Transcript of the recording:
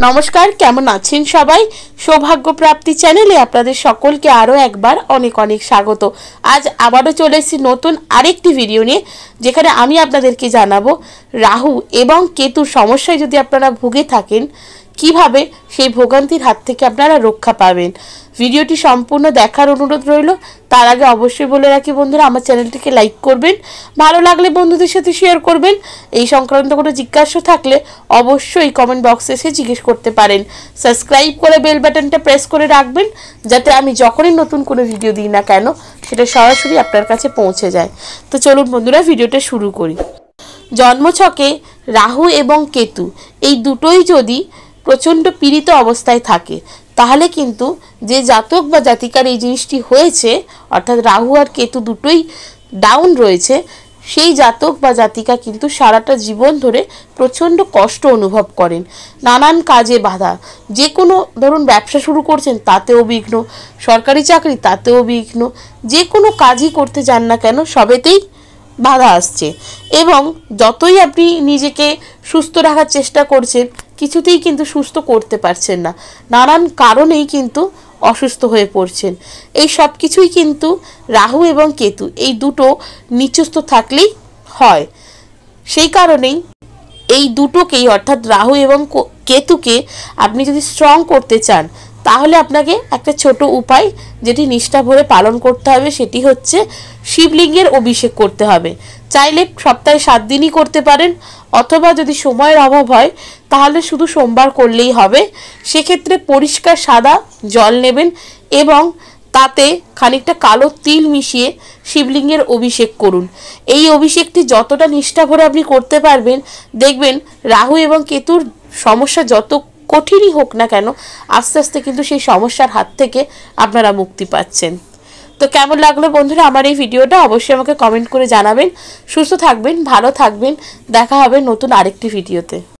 नमस्कार केमन आছেন সবাই সৌভাগ্য প্রাপ্তি চ্যানেলে আপনাদের সকলকে আরো একবার অনেক অনেক স্বাগত। আজ আবারো চলে এসেছি নতুন আরেকটি ভিডিও নিয়ে, যেখানে আমি আপনাদেরকে জানাবো রাহু এবং কেতুর সমস্যায় যদি আপনারা ভুগে থাকেন কিভাবে সেই ভোগান্তির হাত থেকে আপনারা রক্ষা পাবেন। ভিডিওটি সম্পূর্ণ দেখার অনুরোধ রইল। তার আগে অবশ্যই বলে রাখি বন্ধুরা, আমার চ্যানেলটিকে লাইক করবেন, ভালো লাগলে বন্ধুদের সাথে শেয়ার করবেন। এই সংক্রান্ত কোনো জিজ্ঞাসা থাকলে অবশ্যই কমেন্ট বক্সে এসে জিজ্ঞেস করতে পারেন। সাবস্ক্রাইব করে বেল বাটনটা প্রেস করে রাখবেন, যাতে আমি যখনই নতুন কোনো ভিডিও দিই না কেন সেটা সরাসরি আপনার কাছে পৌঁছে যায়। তো চলুন বন্ধুরা, ভিডিওটা শুরু করি। জন্মছকে রাহু এবং কেতু এই দুটোই যদি প্রচণ্ড পীড়িত অবস্থায় থাকে, তাহলে কিন্তু যে জাতক বা জাতিকার এই জিনিসটি হয়েছে, অর্থাৎ রাহু আর কেতু দুটোই ডাউন রয়েছে, সেই জাতক বা জাতিকা কিন্তু সারাটা জীবন ধরে প্রচণ্ড কষ্ট অনুভব করেন। নানান কাজে বাধা, যে কোনো ধরুন ব্যবসা শুরু করছেন তাতেও বিঘ্ন, সরকারি চাকরি তাতেও বিঘ্ন, যে কোনো কাজই করতে যান না কেন সবেতেই বাধা আসছে। এবং যতই আপনি নিজেকে সুস্থ রাখার চেষ্টা করছেন, কিছুতেই কিন্তু সুস্থ করতে পারছেন না, নানান কারণেই কিন্তু অসুস্থ হয়ে পড়ছেন। এই সব কিছুই কিন্তু রাহু এবং কেতু এই দুটো নিচস্থ থাকলেই হয়। সেই কারণেই এই দুটোকেই, অর্থাৎ রাহু এবং কেতুকে আপনি যদি স্ট্রং করতে চান, তাহলে আপনাকে একটা ছোট উপায় যেটি নিষ্ঠা ভরে পালন করতে হবে, সেটি হচ্ছে শিবলিঙ্গের অভিষেক করতে হবে। চাইলে সপ্তাহে 7 দিনই করতে পারেন, অথবা যদি সময়ের অভাব হয় তাহলে শুধু সোমবার করলেই হবে। সেক্ষেত্রে পরিষ্কার সাদা জল নেবেন এবং তাতে খানিকটা কালো তিল মিশিয়ে শিবলিঙ্গের অভিষেক করুন। এই অভিষেকটি যতটা নিষ্ঠা ভরে আপনি করতে পারবেন, দেখবেন রাহু এবং কেতুর সমস্যা যত কঠিনই হোক না কেন, আস্তে আস্তে কিন্তু সেই সমস্যার হাত থেকে আপনারা মুক্তি পাচ্ছেন। তো কেমন লাগলো বন্ধুরা আমার এই ভিডিওটা, অবশ্যই আমাকে কমেন্ট করে জানাবেন। সুস্থ থাকবেন, ভালো থাকবেন, দেখা হবে নতুন আরেকটি ভিডিওতে।